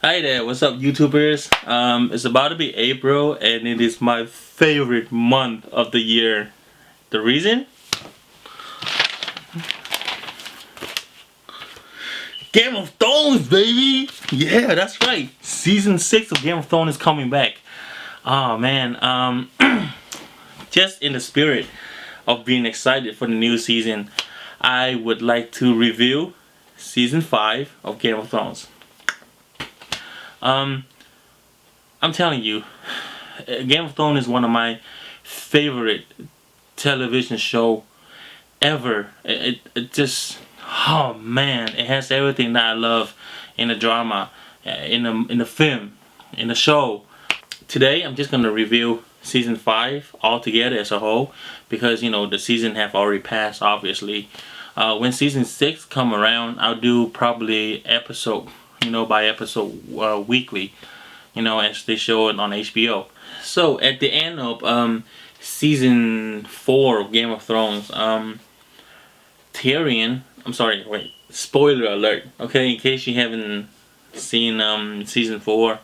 Hi there, what's up YouTubers? It's about to be April and it is my favorite month of the year. The reason? Game of Thrones, baby! Yeah, that's right. Season 6 of Game of Thrones is coming back. Oh man, just in the spirit of being excited for the new season, I would like to review Season 5 of Game of Thrones. Um, I'm telling you, Game of Thrones is one of my favorite television show ever. It just, oh man, it has everything that I love in a drama, in a film, in a show. Today I'm just gonna review season 5 altogether as a whole because the season have already passed obviously. When season 6 come around, I'll do probably episode, by episode weekly, as they show it on HBO. So at the end of season 4 of Game of Thrones, Tyrion, I'm sorry, wait, spoiler alert, okay, in case you haven't seen season 4,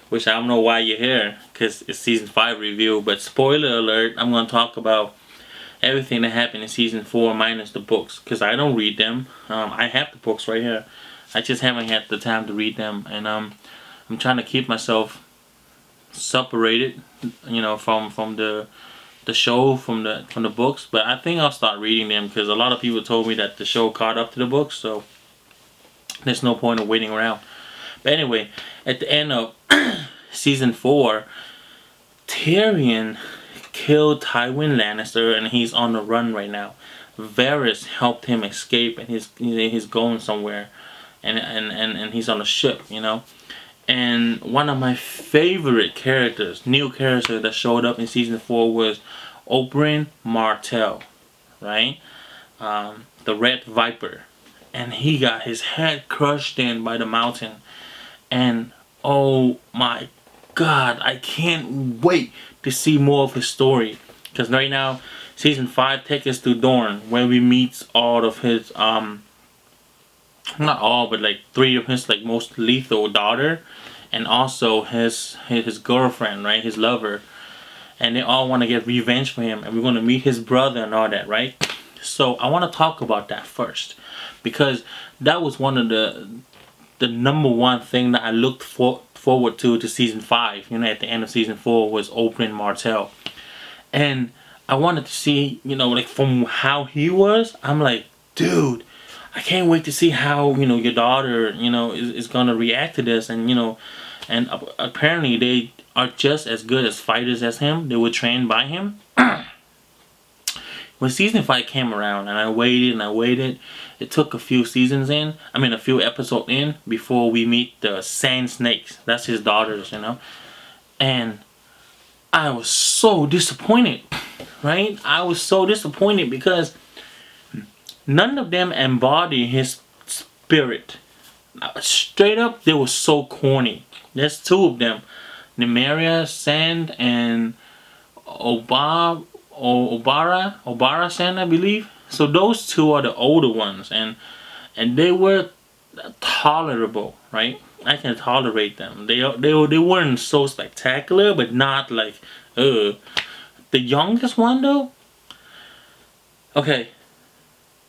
which I don't know why you're here, because it's season 5 review, but spoiler alert, I'm going to talk about everything that happened in season 4 minus the books, because I don't read them. I have the books right here. I just haven't had the time to read them, and I'm trying to keep myself separated, from the show from the books, but I think I'll start reading them because a lot of people told me that the show caught up to the books, so there's no point of waiting around. But anyway, at the end of season 4, Tyrion killed Tywin Lannister and he's on the run right now. Varys helped him escape and he's going somewhere, and he's on a ship, And one of my favorite characters, new character that showed up in season 4 was Oberyn Martell, right? The Red Viper. And he got his head crushed in by the mountain. And oh my god, I can't wait to see more of his story. Because right now, season 5 takes us to Dorne, where we meet all of his, not all, but like 3 of his like most lethal daughter. And also his girlfriend, right? His lover. And they all want to get revenge for him. And we're going to meet his brother and all that, right? So I want to talk about that first. Because that was one of the number one thing that I looked forward to season 5. At the end of season 4 was Oberyn Martell. And I wanted to see, like from how he was, I'm like, dude, I can't wait to see how, your daughter, is going to react to this. And, and apparently they are just as good as fighters as him. They were trained by him. When season 5 came around and I waited and I waited, it took a few a few episodes in before we meet the Sand Snakes. That's his daughters, And I was so disappointed, right? I was so disappointed because none of them embody his spirit. Straight up, they were so corny. There's 2 of them, Nymeria Sand and Obara Sand, I believe. So those 2 are the older ones, and they were tolerable, right? I can tolerate them. They weren't so spectacular, but not like The youngest one though, okay,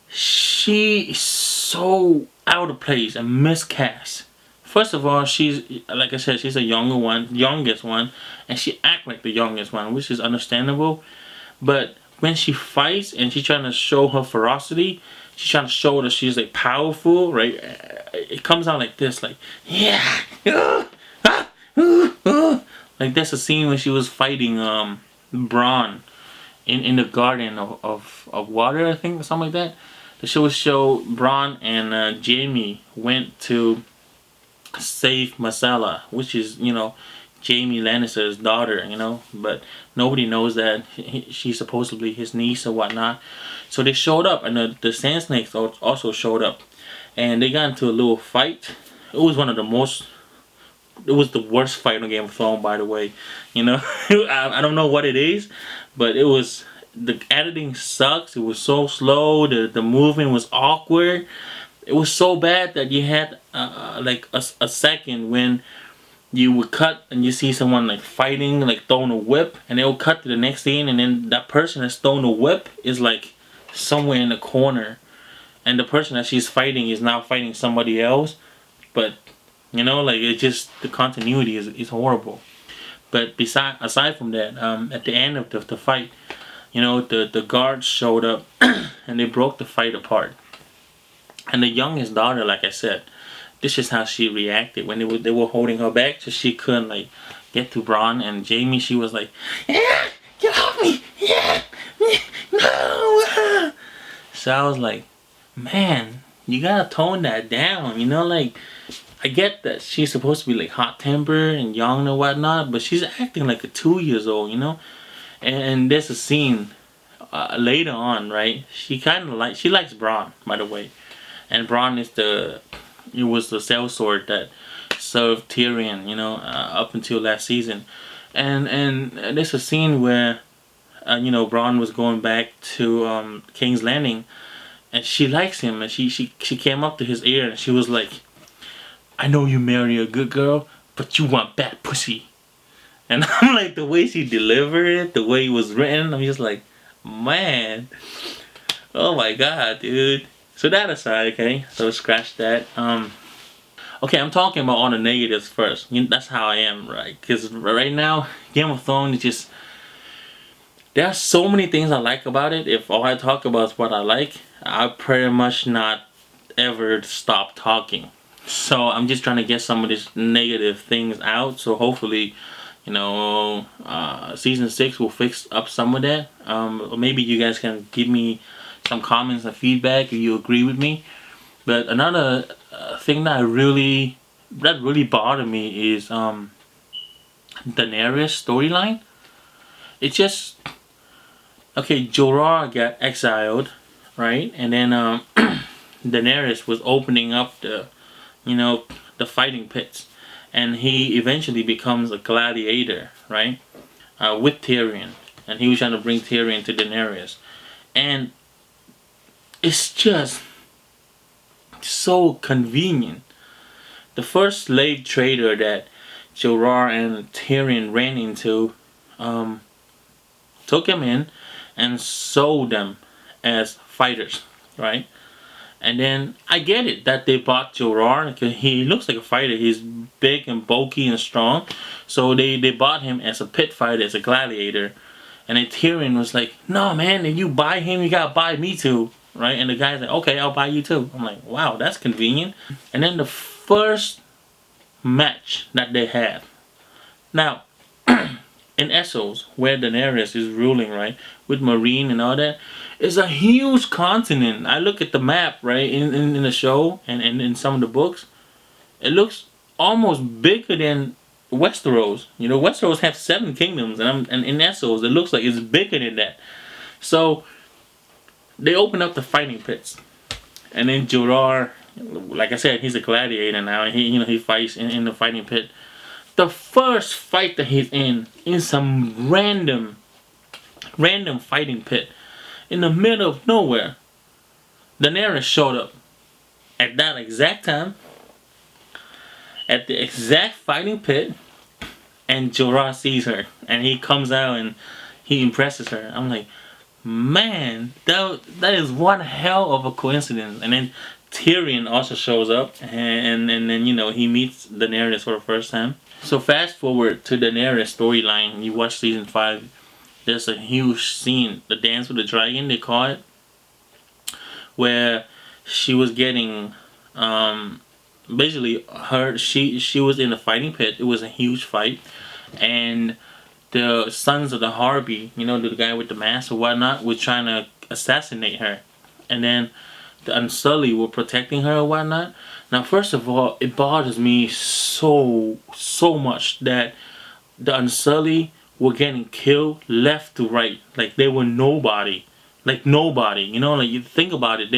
she is so out of place and miscast. First of all, she's like I said, she's a youngest one, and she act like the youngest one, which is understandable. But when she fights and she's trying to show her ferocity, she's trying to show that she's like powerful, right? It comes out like this, like yeah, like that's a scene when she was fighting Bronn in the Garden of Water, I think, or something like that. The show would show Bronn and Jaime went to save Myrcella, which is, Jaime Lannister's daughter, but nobody knows that she's supposedly his niece or whatnot. So they showed up, and the Sand Snakes also showed up, and they got into a little fight. It was it was the worst fight on Game of Thrones, by the way. I don't know what it is, but the editing sucks. It was so slow. The movement was awkward. It was so bad that you had like a second when you would cut and you see someone like fighting, like throwing a whip, and they'll cut to the next scene, and then that person that's throwing the whip is like somewhere in the corner, and the person that she's fighting is now fighting somebody else. But you know, like it just the continuity is horrible. But aside from that, at the end of the fight, you know, the guards showed up and they broke the fight apart. And the youngest daughter, like I said, this is how she reacted when they were holding her back, so she couldn't like get to Bronn and Jaime. She was like, "Yeah, get off me! Yeah, no!" So I was like, man, you gotta tone that down. You know, like I get that she's supposed to be like hot tempered and young and whatnot, but she's acting like a 2 years old. You know, and there's a scene later on, right? She likes Bronn, by the way, and Bronn is it was the sellsword that served Tyrion, you know, up until last season, and there's a scene where you know, Bronn was going back to King's Landing, and she likes him, and she came up to his ear and she was like, "I know you marry a good girl, but you want bad pussy." And I'm like, the way she delivered it, the way it was written, I'm just like, man, oh my god, dude. So that aside, okay, so scratch that. Okay, I'm talking about all the negatives first. That's how I am, right? Because right now, Game of Thrones is just, there are so many things I like about it. If all I talk about is what I like, I'll pretty much not ever stop talking. So I'm just trying to get some of these negative things out. So hopefully, you know, season 6 will fix up some of that. Or maybe you guys can give me some comments and feedback if you agree with me. But another thing that really bothered me is Daenerys storyline. It just, okay, Jorah got exiled, right? And then Daenerys was opening up the, you know, the fighting pits, and he eventually becomes a gladiator, right? With Tyrion, and he was trying to bring Tyrion to Daenerys, and it's just so convenient. The first slave trader that Jorah and Tyrion ran into took him in and sold them as fighters, right? And then I get it that they bought Jorah because he looks like a fighter. He's big and bulky and strong. So they bought him as a pit fighter, as a gladiator. And then Tyrion was like, "No, man, if you buy him, you gotta buy me too." Right? And the guy's like, "Okay, I'll buy you too." I'm like, wow, that's convenient. And then the first match that they have. Now, in Essos, where Daenerys is ruling, right, with Meereen and all that, is a huge continent. I look at the map, right, in the show and in some of the books. It looks almost bigger than Westeros. You know, Westeros have 7 kingdoms, and in Essos, it looks like it's bigger than that. So they open up the fighting pits, and then Jorah, like I said, he's a gladiator now, and he fights in the fighting pit. The first fight that he's in some random fighting pit in the middle of nowhere, Daenerys showed up at that exact time, at the exact fighting pit, and Jorah sees her, and he comes out and he impresses her. I'm like, man, that is one hell of a coincidence. And then Tyrion also shows up, and then, you know, he meets Daenerys for the first time. So fast forward to Daenerys storyline. You watch season 5. There's a huge scene, the dance with the dragon, they call it, where she was getting basically she was in a fighting pit. It was a huge fight, and the Sons of the Harpy, you know, the guy with the mask or whatnot, was trying to assassinate her, and then the Unsullied were protecting her or whatnot. Now, first of all, it bothers me so much that the Unsullied were getting killed left to right, like they were nobody, like nobody. You know, like you think about it,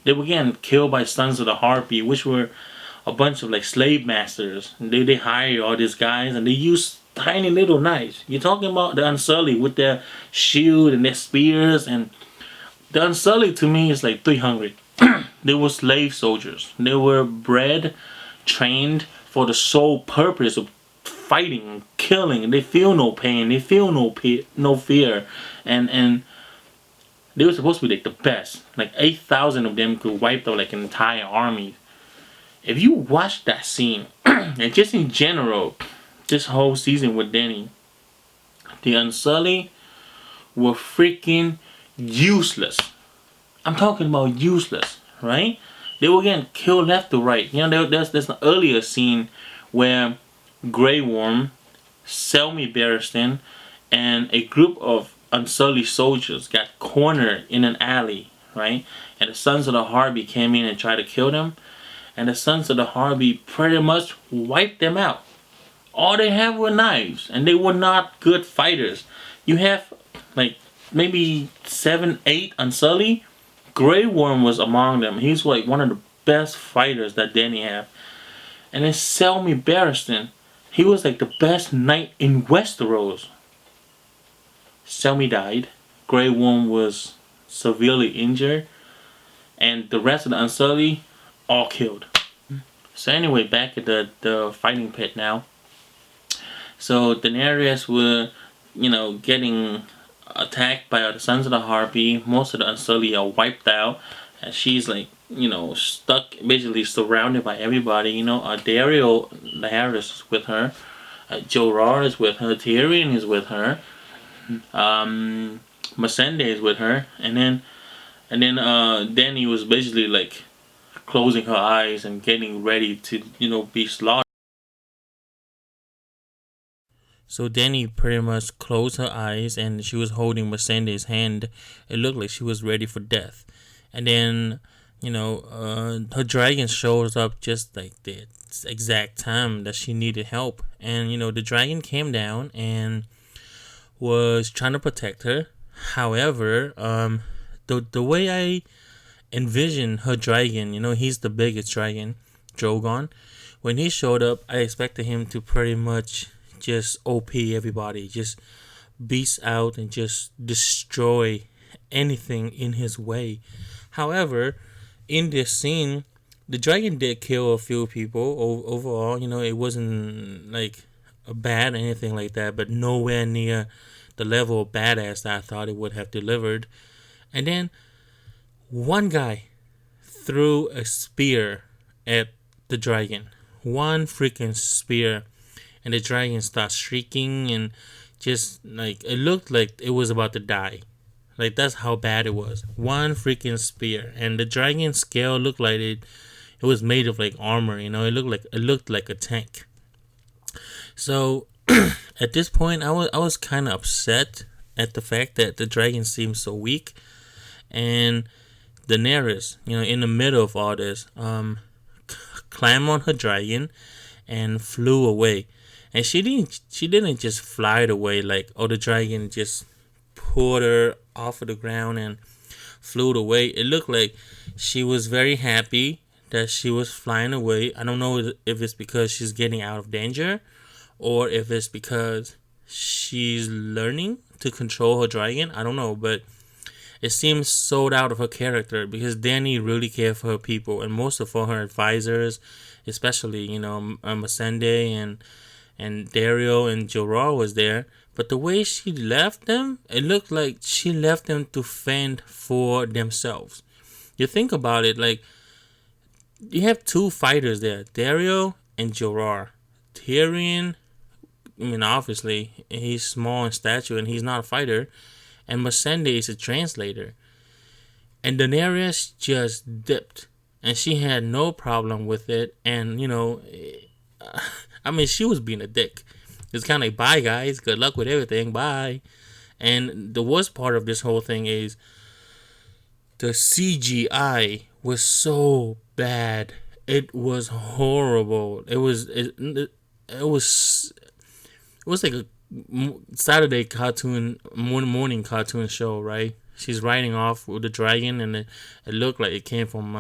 they were getting killed by Sons of the Harpy, which were a bunch of like slave masters. They hire all these guys and they use tiny little knives. You're talking about the Unsullied with their shield and their spears, and the Unsullied to me is like 300. They were slave soldiers. They were bred, trained for the sole purpose of fighting, killing. They feel no pain. They feel no fear, and they were supposed to be like the best. Like 8,000 of them could wipe out like an entire army. If you watch that scene, and just in general, this whole season with Dany, the Unsullied were freaking useless. I'm talking about useless, right? They were getting killed left to right. You know, there's an earlier scene where Grey Worm, Selmy Barristan, and a group of Unsullied soldiers got cornered in an alley, right? And the Sons of the Harpy came in and tried to kill them. And the Sons of the Harpy pretty much wiped them out. All they had were knives, and they were not good fighters. You have like maybe 7, 8 Unsullied. Grey Worm was among them. He's like one of the best fighters that Dany had. And then Selmy Barristan, he was like the best knight in Westeros. Selmy died. Grey Worm was severely injured. And the rest of the Unsullied all killed. So anyway, back at the fighting pit now. So Daenerys were, getting attacked by the Sons of the Harpy. Most of the Unsullied are wiped out. And she's like, stuck, basically surrounded by everybody. Daario Naharis is with her. Jorah is with her. Tyrion is with her. Missandei is with her. And then Dany was basically like closing her eyes and getting ready to, be slaughtered. So Dany pretty much closed her eyes and she was holding Missandei's hand. It looked like she was ready for death. And then, her dragon shows up just like the exact time that she needed help. And, the dragon came down and was trying to protect her. However, the way I envision her dragon, he's the biggest dragon, Drogon. When he showed up, I expected him to pretty much just OP everybody, just beast out and just destroy anything in his way. However, in this scene, the dragon did kill a few people overall. It wasn't like a bad or anything like that, but nowhere near the level of badass that I thought it would have delivered. And then one guy threw a spear at the dragon. One freaking spear. And the dragon starts shrieking and just like it looked like it was about to die. Like that's how bad it was. One freaking spear. And the dragon's scale looked like it was made of like armor, It looked like a tank. So at this point I was kind of upset at the fact that the dragon seemed so weak. And Daenerys, in the middle of all this, climbed on her dragon and flew away. And she didn't just fly away like, the dragon just pulled her off of the ground and flew away. It looked like she was very happy that she was flying away. I don't know if it's because she's getting out of danger or if it's because she's learning to control her dragon. I don't know, but it seems sold out of her character because Dany really cared for her people and most of all her advisors, especially, Missandei and Daario and Jorah was there. But the way she left them, it looked like she left them to fend for themselves. You think about it, like, you have two fighters there, Daario and Jorah. Tyrion, obviously, he's small in stature and he's not a fighter. And Missandei is a translator. And Daenerys just dipped. And she had no problem with it. And, she was being a dick. It's kind of like, bye guys, good luck with everything, bye. And the worst part of this whole thing is the CGI was so bad. It was horrible. It was like a Saturday cartoon, morning cartoon show, right? She's riding off with the dragon, and it looked like it came from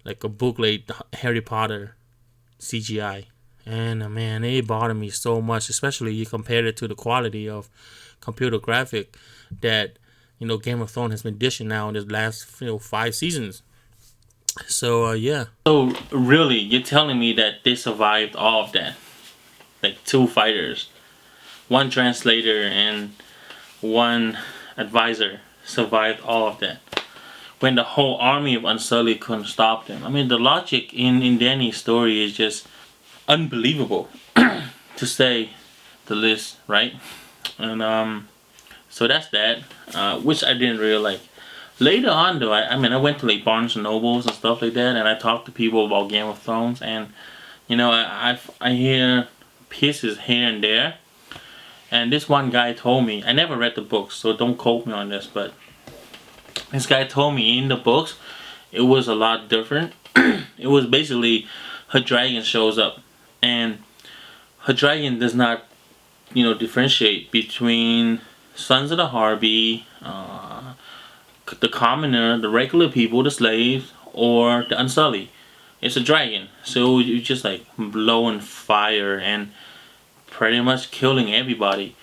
like a book like Harry Potter CGI. And man, it bothered me so much, especially you compare it to the quality of computer graphic that Game of Thrones has been dishing now in the last 5 seasons. So yeah. So really, you're telling me that they survived all of that? Like two fighters, one translator, and one advisor survived all of that when the whole army of Unsullied couldn't stop them. I mean, the logic in Danny's story is just unbelievable, to say the least, right? And so that's that, which I didn't really like. Later on, though, I mean, I went to like Barnes and Nobles and stuff like that, and I talked to people about Game of Thrones, and I hear pieces here and there. And this one guy told me, I never read the books, so don't quote me on this, but this guy told me in the books it was a lot different. It was basically her dragon shows up, and her dragon does not, differentiate between Sons of the Harpy, the commoner, the regular people, the slaves, or the Unsullied. It's a dragon, so you just like blowing fire and pretty much killing everybody.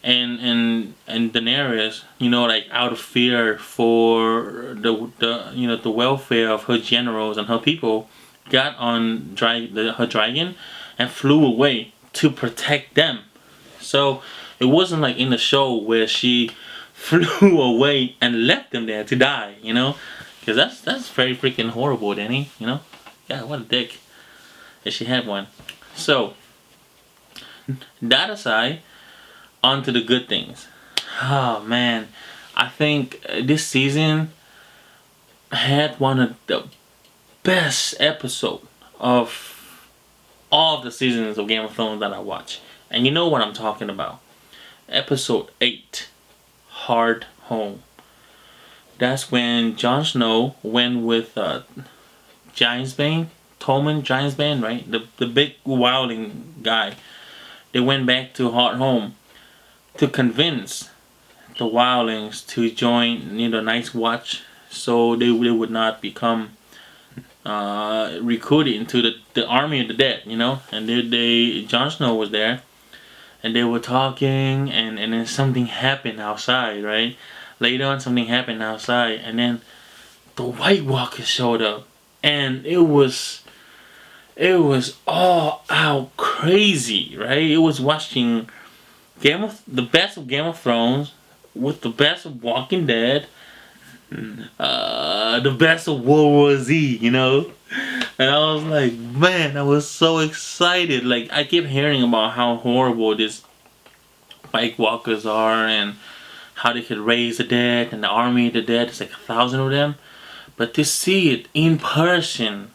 And Daenerys, like out of fear for the welfare of her generals and her people, got on her dragon and flew away to protect them. So it wasn't like in the show where she flew away and left them there to die, because that's very freaking horrible, Danny. Yeah, what a dick if she had one. So that aside, on to the good things. Oh man, I think this season had one of the best episodes of all of the seasons of Game of Thrones that I watched. And you know what I'm talking about. Episode 8, Hard Home. That's when Jon Snow went with Giantsbane, Tommen Giantsbane, right? The big wilding guy. They went back to Hard Home to convince the wildlings to join, Night's Watch, so they would not become recruited into the army of the dead, And Jon Snow was there, and they were talking, and then something happened outside, right? Later on, something happened outside, and then the White Walkers showed up, and it was all out crazy, right? It was watching the best of Game of Thrones with the best of Walking Dead, the best of World War Z, And I was like, man, I was so excited. Like I keep hearing about how horrible these White Walkers are and how they could raise the dead and the army of the dead. It's like 1,000 of them. But to see it in person,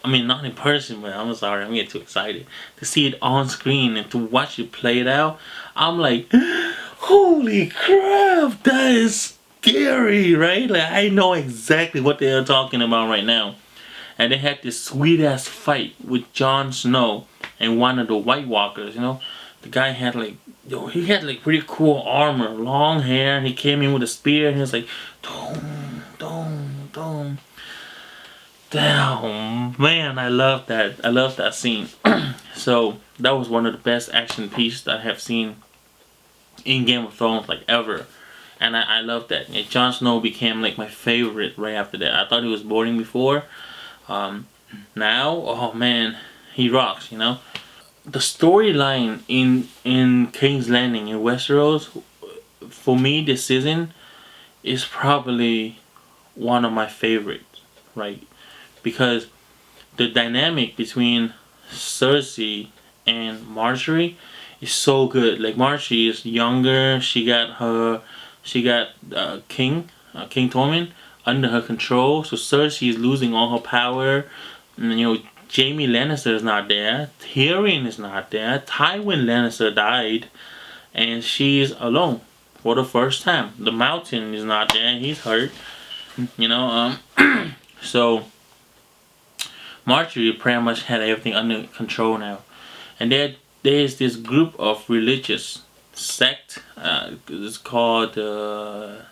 I mean, not in person, but I'm sorry, I'm getting too excited. To see it on screen and to watch it play it out, I'm like, holy crap, that is scary, right? Like, I know exactly what they are talking about right now. And they had this sweet ass fight with Jon Snow and one of the White Walkers. The guy had like, he had like pretty cool armor, long hair, and he came in with a spear, and he was like, dom, dom, dom. Damn, man, I love that. I love that scene. So that was one of the best action pieces I have seen in Game of Thrones like ever, and I love that. Yeah, Jon Snow became like my favorite right after that. I thought he was boring before. Um, Now, oh man, he rocks. The storyline in King's Landing in Westeros, for me this season, is probably one of my favorites, right? Because the dynamic between Cersei and Marjorie is so good. Like Marjorie is younger. She got King Tormund under her control. So Cersei is losing all her power. And, Jaime Lannister is not there. Tyrion is not there. Tywin Lannister died, and she's alone for the first time. The Mountain is not there. He's hurt. You know. So Marjorie pretty much had everything under control now. And there's this group of religious sect. It's called the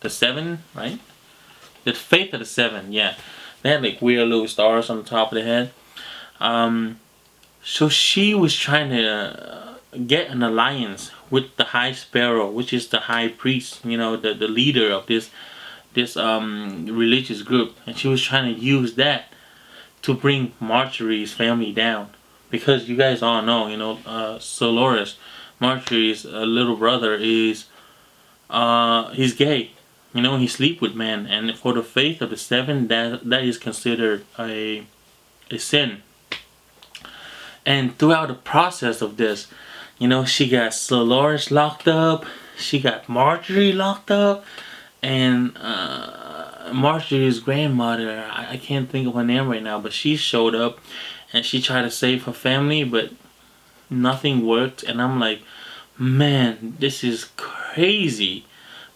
Seven, right? The Faith of the Seven. Yeah, they had like weird little stars on the top of their head. Um, so she was trying to get an alliance with the High Sparrow, which is the high priest. The leader of this religious group, and she was trying to use that to bring Marjorie's family down, because you guys all know, Soloris, Marjorie's little brother, is he's gay. He sleep with men, and for the faith of the seven, that is considered a sin. And throughout the process of this, she got Soloris locked up, she got Marjorie locked up, and Marjorie's grandmother, I can't think of her name right now, but she showed up and she tried to save her family, but nothing worked. And I'm like, man, this is crazy.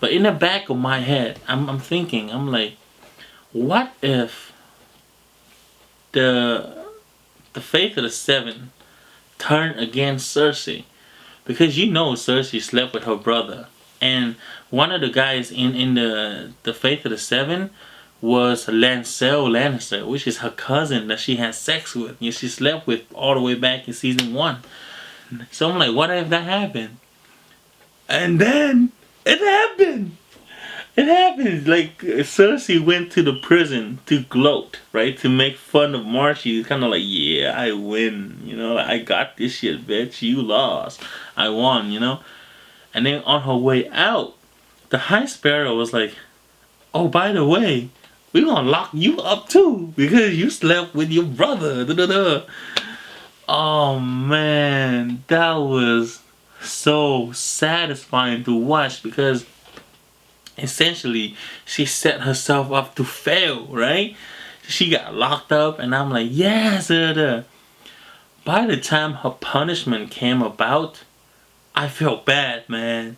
But in the back of my head, I'm thinking, I'm like, what if the faith of the seven turned against Cersei? Because Cersei slept with her brother. And one of the guys in the faith of the seven was Lancel Lannister, which is her cousin that she had sex with. She slept with all the way back in season 1. So I'm like, what if that happened? And then it happened. It happened. Like, Cersei went to the prison to gloat, right? To make fun of Marcy. Kind of like, yeah, I win. I got this shit, bitch. You lost. I won, And then on her way out, the High Sparrow was like, oh, by the way, we're gonna lock you up too, because you slept with your brother. Da, da, da. Oh, man. That was so satisfying to watch, because essentially she set herself up to fail, right? She got locked up, and I'm like, yes. By the time her punishment came about, I felt bad, man.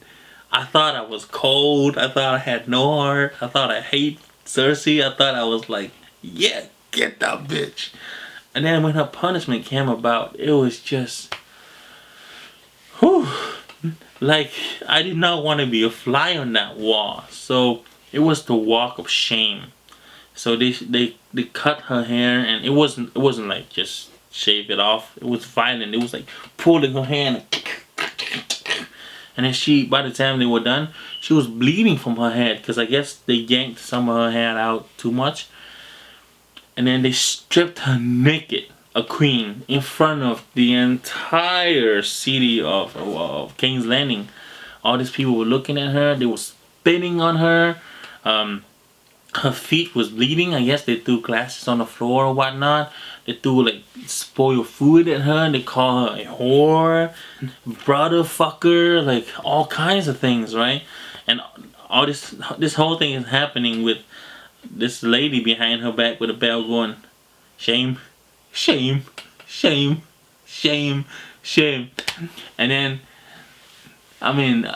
I thought I was cold. I thought I had no heart. I thought I hate Cersei. I thought I was like, yeah, get that bitch. And then when her punishment came about, it was just, whew. Like, I did not want to be a fly on that wall. So it was the walk of shame. So they cut her hair, and it wasn't like just shave it off. It was violent. It was like pulling her hair, and then by the time they were done, she was bleeding from her head, because I guess they yanked some of her hair out too much. And then they stripped her naked, a queen, in front of the entire city of King's Landing. All these people were looking at her. They were spitting on her. Her feet was bleeding. I guess they threw glasses on the floor or whatnot. They threw like spoiled food at her. They called her a whore, brother fucker, like all kinds of things, right? And all this whole thing is happening with this lady behind her back with a bell going, shame, shame, shame, shame, shame. And then, I mean,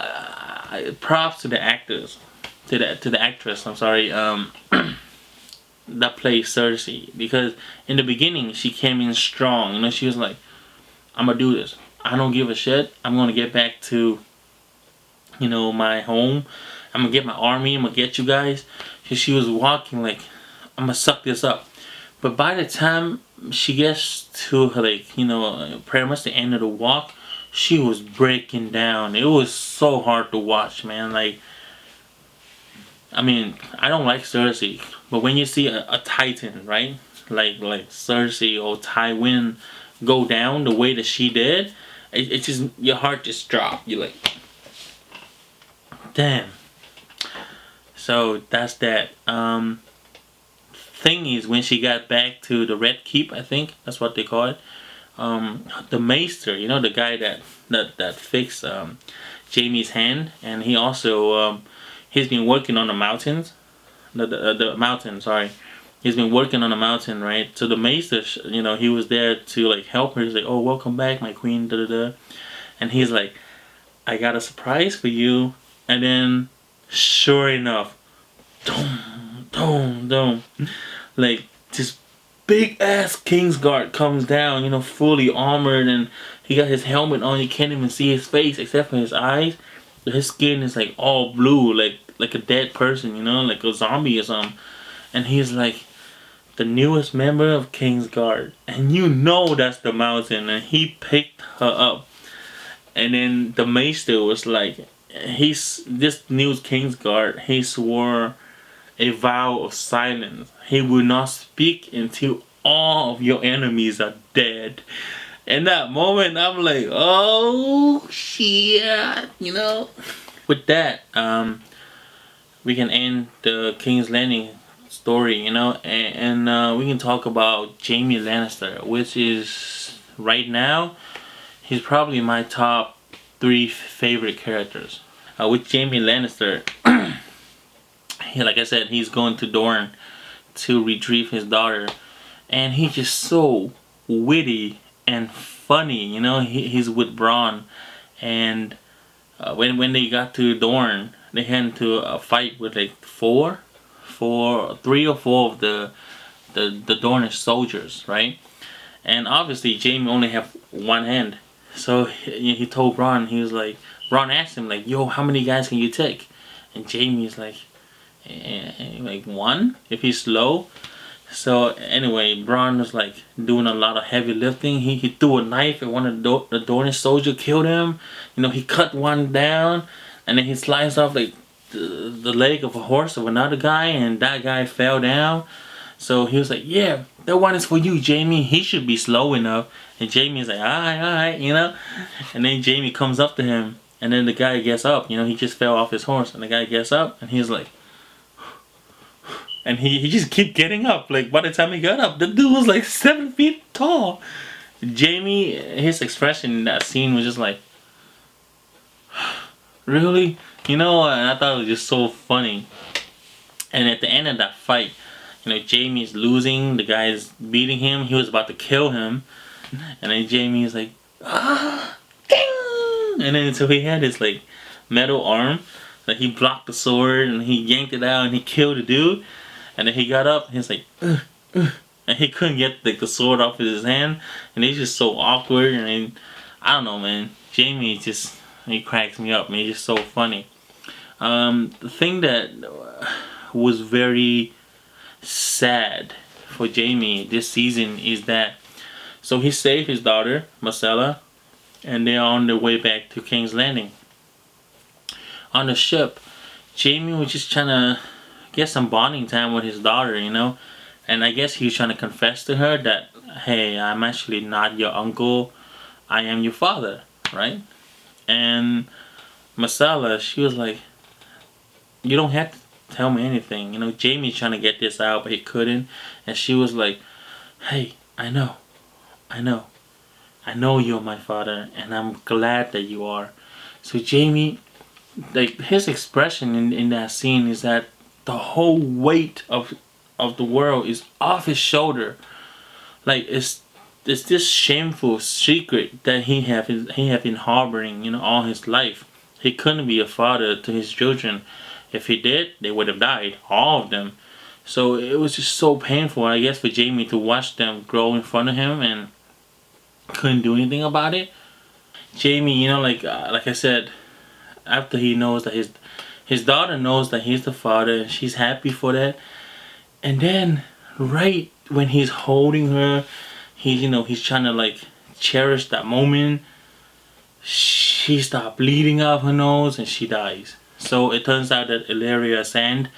props to the actors, to the actress. I'm sorry, that plays Cersei, because in the beginning she came in strong. She was like, I'm gonna do this. I don't give a shit. I'm gonna get back to, my home. I'm gonna get my army. I'm gonna get you guys. She was walking like, I'm gonna suck this up. But by the time she gets to her, pretty much the end of the walk, she was breaking down. It was so hard to watch, man. Like, I mean, I don't like Cersei, but when you see a Titan, right, like Cersei or Tywin go down the way that she did, it just, your heart just dropped. You're like, damn. So that's that. Thing is, when she got back to the Red Keep, I think that's what they call it. The Maester, the guy that fixed Jaime's hand, and he also he's been working on the mountains. The mountain, sorry. He's been working on the mountain, right? So the Maester, he was there to like help her. He's like, oh, welcome back, my queen, da da da. And he's like, I got a surprise for you. And then, sure enough, dum, like this big ass Kingsguard comes down, fully armored, and he got his helmet on. You can't even see his face except for his eyes. His skin is like all blue, like a dead person, like a zombie or something. And he's like the newest member of Kingsguard, and that's the mountain. And he picked her up, and then the Maester was like, this new Kingsguard, he swore a vow of silence. He will not speak until all of your enemies are dead. In that moment, I'm like, oh shit, you know. With that, we can end the King's Landing story, you know, and we can talk about Jaime Lannister, which is right now he's probably my top 3 favorite characters. With Jaime Lannister, like I said, he's going to Dorne to retrieve his daughter, and he's just so witty and funny. You know, he's with Bronn, and when they got to Dorne, they had into a fight with like 3 or 4 of the Dornish soldiers, right? And obviously, Jaime only have one hand, so he told Bronn, he was like, Bronn asked him like, "Yo, how many guys can you take?" And Jaime's like 1 if he's slow. So anyway, Bronn was like doing a lot of heavy lifting. He threw a knife at one of the Dornish soldier, killed him. You know, he cut one down, and then he sliced off like the leg of a horse of another guy, and that guy fell down. So he was like, "Yeah, that one is for you, Jaime. He should be slow enough." And Jaime's like, alright, you know. And then Jaime comes up to him, and then the guy gets up. You know, he just fell off his horse, and the guy gets up, and he's like, and he just keep getting up. Like, by the time he got up, the dude was like 7 feet tall. Jaime, his expression in that scene was just like, really? You know, and I thought it was just so funny. And at the end of that fight, you know, Jaime's losing, the guy's beating him, he was about to kill him. And then Jaime's like, ah, ding! And then so he had his like metal arm, like he blocked the sword and he yanked it out and he killed the dude. And then he got up and he's like, and he couldn't get like the sword off of his hand, and he's just so awkward. And then, I don't know, man. Jaime just, he cracks me up, man. He's just so funny. The thing that was very sad for Jaime this season is that, so he saved his daughter Myrcella, and they're on their way back to King's Landing. On the ship, Jaime was just trying to get some bonding time with his daughter, you know, and I guess he was trying to confess to her that, hey, I'm actually not your uncle, I am your father, right? And Myrcella, she was like, you don't have to tell me anything, you know. Jaime's trying to get this out, but he couldn't, and she was like, hey, I know you're my father, and I'm glad that you are. So Jaime, like, his expression in that scene is that the whole weight of the world is off his shoulder. Like, it's this shameful secret that he have been harboring, you know, all his life. He couldn't be a father to his children. If he did, they would have died, all of them. So it was just so painful, I guess, for Jaime to watch them grow in front of him and couldn't do anything about it. Jaime, you know, like I said, after he knows that his daughter knows that he's the father, and she's happy for that. And then, right when he's holding her, he's trying to like cherish that moment, she stopped bleeding out her nose and she dies. So it turns out that Ellaria Sand,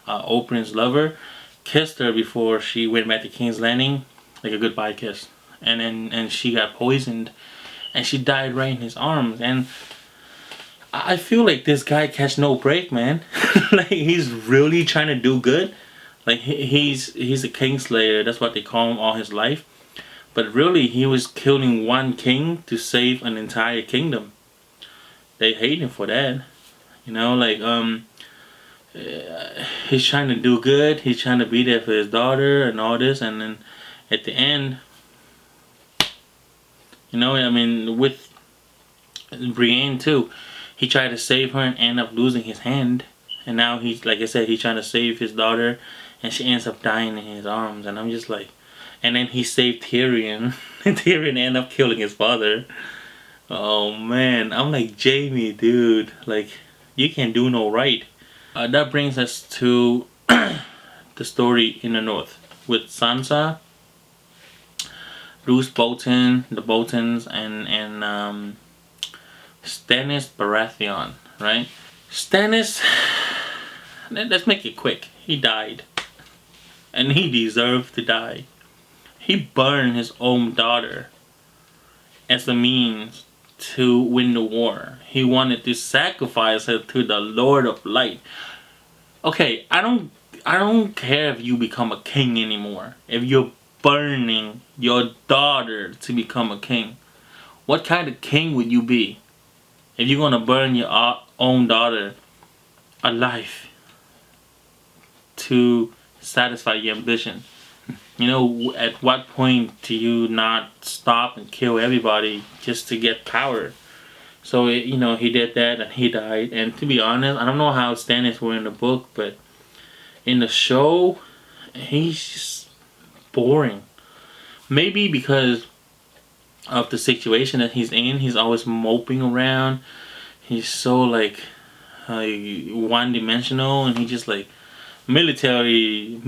Oberyn's lover, kissed her before she went back to King's Landing, like a goodbye kiss. And she got poisoned, and she died right in his arms. And I feel like this guy catch no break, man. Like, he's really trying to do good. Like, he's a kingslayer. That's what they call him all his life. But really, he was killing one king to save an entire kingdom. They hate him for that. You know, like, he's trying to do good. He's trying to be there for his daughter and all this. And then at the end, you know, I mean, with Brienne too, he tried to save her and ended up losing his hand. And now he's, like I said, he's trying to save his daughter, and she ends up dying in his arms. And I'm just like, and then he saved Tyrion, and Tyrion ended up killing his father. Oh man, I'm like, Jaime, dude, like, you can't do no right. That brings us to the story in the north with Sansa, Roose Bolton, the Boltons, and Stannis Baratheon, right? Stannis, let's make it quick. he died. And he deserved to die. He burned his own daughter as a means to win the war. He wanted to sacrifice her to the Lord of Light. Okay, I don't care if you become a king anymore. If you're burning your daughter to become a king, what kind of king would you be if you're gonna burn your own daughter alive to satisfy your ambition? You know, at what point do you not stop and kill everybody just to get power? So, he did that and he died. And to be honest, I don't know how Stannis were in the book, but in the show, he's just boring. Maybe because of the situation that he's in, he's always moping around. He's so like one-dimensional, and he just like military,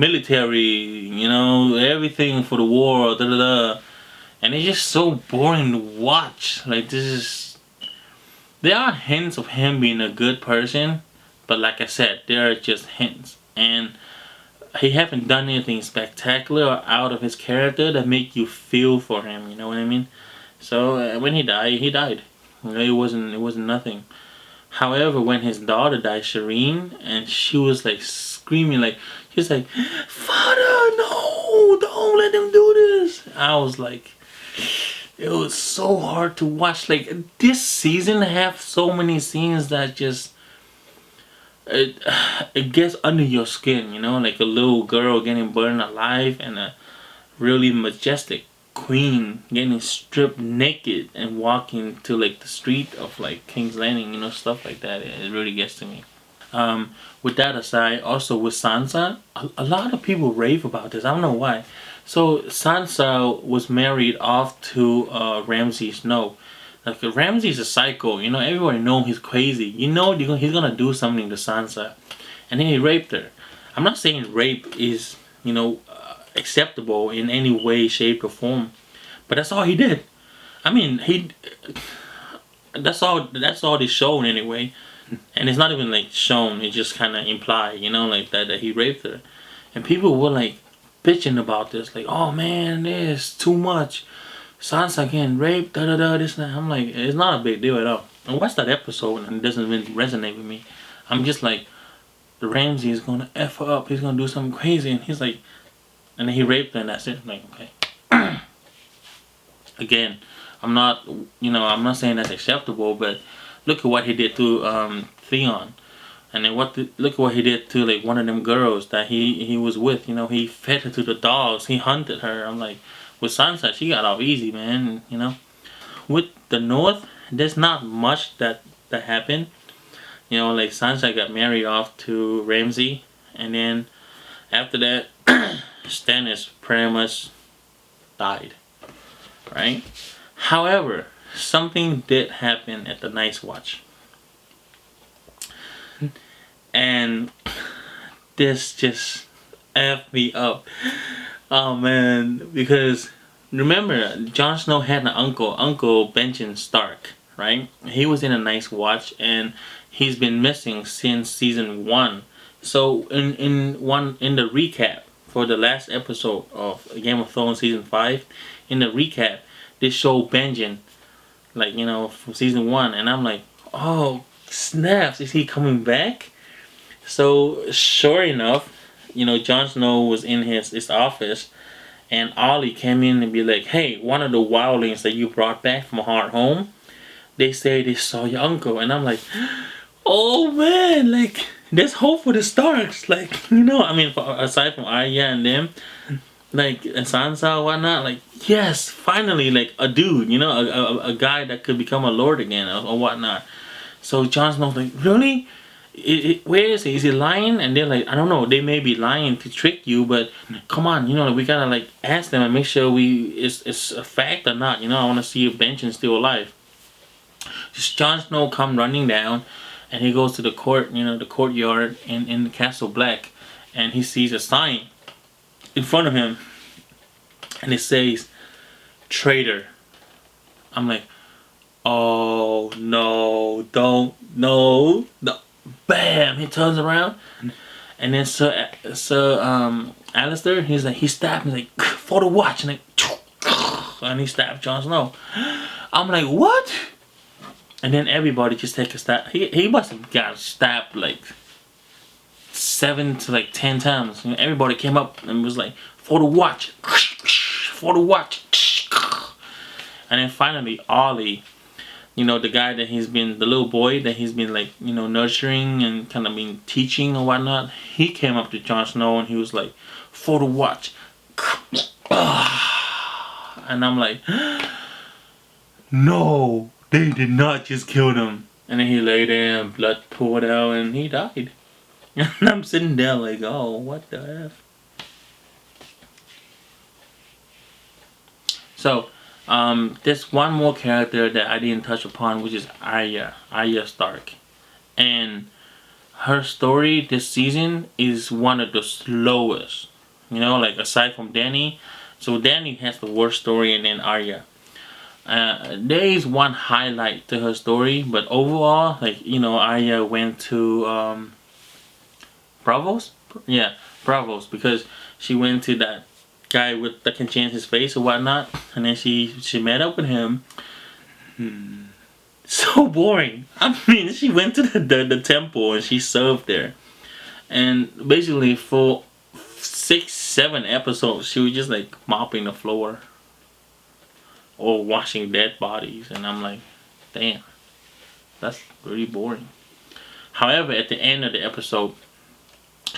everything for the war, da da da. And it's just so boring to watch. Like, there are hints of him being a good person, but like I said, there are just hints. And he haven't done anything spectacular or out of his character that make you feel for him, you know what I mean? So when he died, he died. It wasn't nothing. However, when his daughter died, Shireen, and she was like screaming, like she's like, "Father, no, don't let them do this." I was like, it was so hard to watch. Like, this season have so many scenes that just it gets under your skin, like a little girl getting burned alive and a really majestic queen getting stripped naked and walking to like the street of like King's Landing, stuff like that. It really gets to me. With that aside, also with Sansa, a lot of people rave about this. I don't know why. So Sansa was married off to Ramsay Snow. Like, Ramsay's a psycho. Everybody know he's crazy. He's gonna do something to Sansa, and then he raped her. I'm not saying rape is acceptable in any way, shape, or form, but that's all he did. I mean, that's all they shown anyway, and it's not even like shown. It's just kind of implied, like that he raped her, and people were like bitching about this, like, "Oh man, this too much. Sansa getting raped, da da da, this and that." I'm like, it's not a big deal at all. I watched that episode and it doesn't really resonate with me. I'm just like, the Ramsay is gonna F her up. He's gonna do something crazy, and he's like, and then he raped her, and that's it. I'm like, okay. Again, I'm not saying that's acceptable, but look at what he did to Theon, and then look at what he did to like one of them girls that he was with. He fed her to the dogs. He hunted her. I'm like, with Sansa, she got off easy, man. With the North, there's not much that happened. Like Sansa got married off to Ramsay, and then after that, Stannis pretty much died, right? However, something did happen at the Night's Watch, and this just effed me up. Oh man, because remember, Jon Snow had an Uncle Benjen Stark, right? He was in a Night's Watch, and he's been missing since season 1. So in the recap for the last episode of Game of Thrones season 5, in the recap, they show Benjen, like, from season 1, and I'm like, oh snaps, is he coming back? So sure enough, Jon Snow was in his office, and Ollie came in and be like, "Hey, one of the wildlings that you brought back from Hard Home, they say they saw your uncle." And I'm like, oh man, like, there's hope for the Starks. Like, aside from Arya and them, like, and Sansa or whatnot, like, yes, finally, like, a dude, a guy that could become a lord again or whatnot. So Jon Snow's like, really? Where is he? Is he lying? And they're like, I don't know. They may be lying to trick you, but come on, we gotta like ask them and make sure it's a fact or not. I want to see if Benjen's still alive. Just Jon Snow come running down, and he goes to the court, the courtyard in the Castle Black, and he sees a sign in front of him, and it says, "Traitor." I'm like, oh no, don't, no. Bam! He turns around, And then Alistair, he stabbed me like for the watch, and and he stabbed Jon Snow. I'm like, what? And then everybody just take a stab. He must have got stabbed like 7 to like 10 times. You know, everybody came up and was like, for the watch, for the watch. And then finally, Ollie, you know, the guy that the little boy that he's been like, you know, nurturing and kind of been teaching or whatnot, he came up to Jon Snow and he was like, for the watch. And I'm like, no, they did not just kill him. And then he lay there and blood poured out and he died. And I'm sitting there like, oh, what the F? So, there's one more character that I didn't touch upon, which is Arya Stark. And her story this season is one of the slowest. You know, like aside from Dany. So Dany has the worst story, and then Arya. There is one highlight to her story, but overall, like, you know, Arya went to Braavos? Yeah, Braavos, because she went to that guy that can change his face or whatnot, and then she met up with him. So boring. I mean, she went to the temple and she served there, and basically for 6-7 episodes she was just like mopping the floor or washing dead bodies, and I'm like, damn, that's really boring. However, at the end of the episode,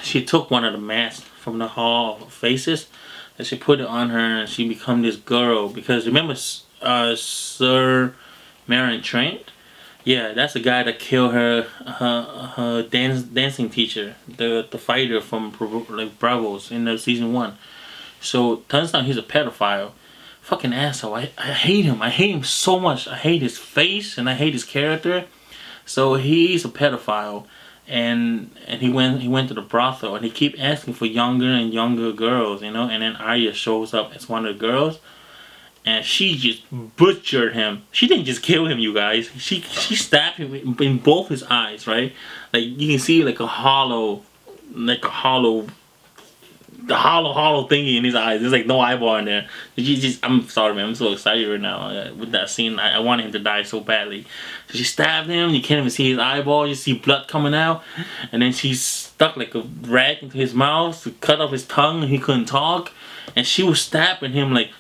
she took one of the masks from the Hall of Faces and she put it on her and she become this girl. Because remember Sir Meryn Trant? Yeah, that's the guy that killed her dancing teacher, the fighter from like Braavos in the season 1. So turns out he's a pedophile. Fucking asshole. I hate him. I hate him so much. I hate his face and I hate his character. So he's a pedophile. And he went to the brothel and he keep asking for younger and younger girls, you know. And then Arya shows up as one of the girls, and she just butchered him. She didn't just kill him, you guys. She stabbed him in both his eyes, right? Like you can see like a hollow thingy in his eyes. There's like no eyeball in there. I'm sorry, man. I'm so excited right now with that scene. I wanted him to die so badly. So she stabbed him. You can't even see his eyeball. You see blood coming out, and then she stuck like a rag into his mouth to cut off his tongue, and he couldn't talk. And she was stabbing him like.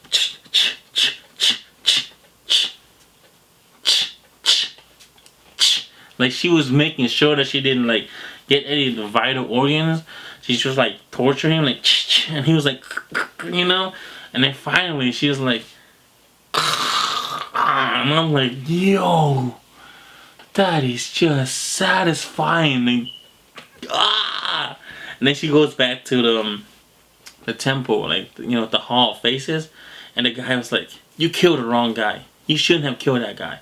Like she was making sure that she didn't like get any of the vital organs. She just like torture him like, and he was like, you know. And then finally she was like, and I'm like, yo, that is just satisfying. And then she goes back to the temple, like, you know, the Hall of Faces, and the guy was like, you killed the wrong guy. You shouldn't have killed that guy.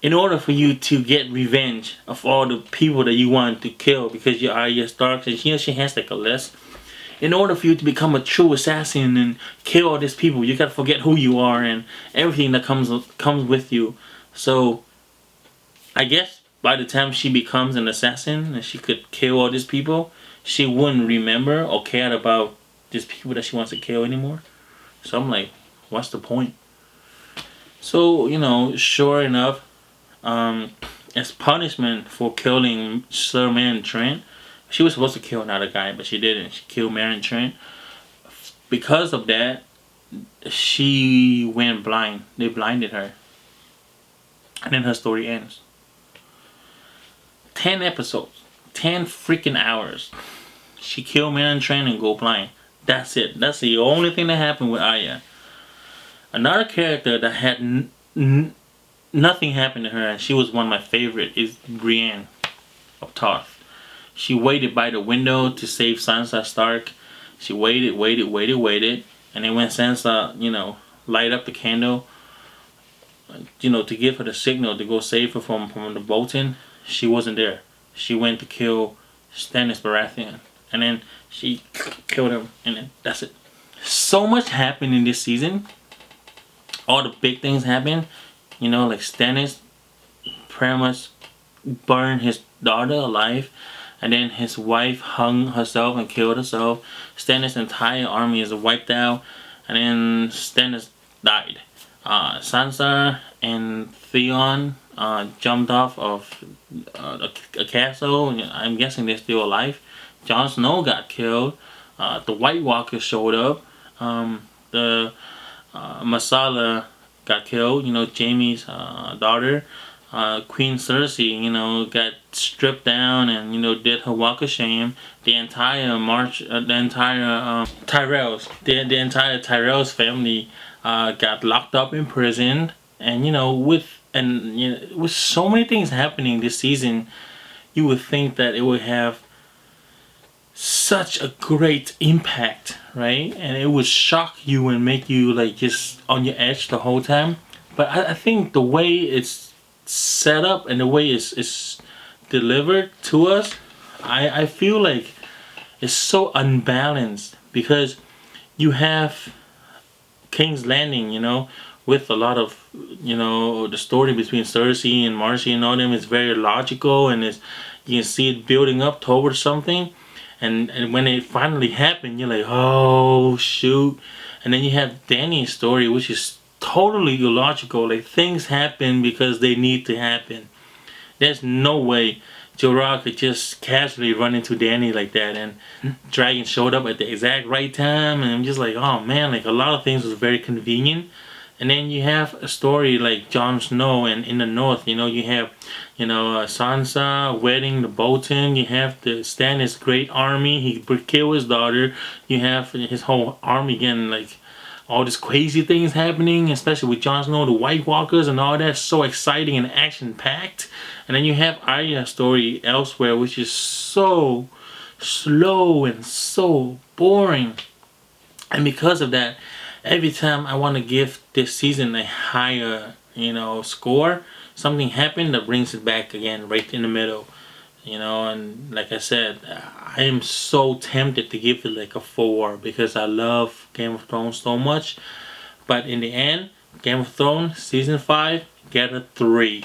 In order for you to get revenge of all the people that you want to kill, because you are Arya Stark, and she has like a list. In order for you to become a true assassin and kill all these people, you gotta forget who you are and everything that comes with you. So, I guess by the time she becomes an assassin and she could kill all these people, she wouldn't remember or care about these people that she wants to kill anymore. So I'm like, what's the point? So, you know, sure enough, as punishment for killing Sir Meryn Trant, she was supposed to kill another guy, but she didn't. She killed Meryn Trant. Because of that, she went blind. They blinded her. And then her story ends. 10 episodes. 10 freaking hours. She killed Meryn Trant and go blind. That's it. That's the only thing that happened with Arya. Another character that had nothing happened to her, and she was one of my favorite, is Brienne of Tarth. She waited by the window to save Sansa Stark. She waited, and then when Sansa, you know, light up the candle, you know, to give her the signal to go save her from the Bolton, she wasn't there. She went to kill Stannis Baratheon, and then she killed him, and then that's it. So much happened in this season. All the big things happened. You know, like Stannis pretty much burned his daughter alive. and then his wife hung herself and killed herself. Stannis' entire army is wiped out, and then Stannis died. Sansa and Theon jumped off of a castle. I'm guessing they're still alive. Jon Snow got killed. The White Walkers showed up. The Masala got killed. Jaime's daughter. Queen Cersei, got stripped down and did her walk of shame. The entire Tyrells, the entire Tyrells family got locked up in prison, and with so many things happening this season, you would think that it would have such a great impact, right? And it would shock you and make you like just on your edge the whole time. But I think the way it's set up and the way it's delivered to us, I feel like it's so unbalanced, because you have King's Landing, with a lot of the story between Cersei and Marcy and all them is very logical, and you can see it building up towards something, and when it finally happened, you're like, oh shoot. And then you have Dany's story, which is totally illogical. Like, things happen because they need to happen. There's no way Jorah could just casually run into Dany like that, and Dragon showed up at the exact right time, and I'm just like, oh man, like a lot of things was very convenient. And then you have a story like Jon Snow, and in the north, you have Sansa wedding the Bolton. You have the Stannis' great army. He killed his daughter. You have his whole army again, like all these crazy things happening, especially with Jon Snow, the White Walkers, and all that. So exciting and action-packed. And then you have Arya's story elsewhere, which is so slow and so boring. And because of that, every time I want to give this season a higher, score, something happened that brings it back again right in the middle. And like I said, I am so tempted to give it like a 4 because I love Game of Thrones so much. But in the end, Game of Thrones Season 5 get a 3.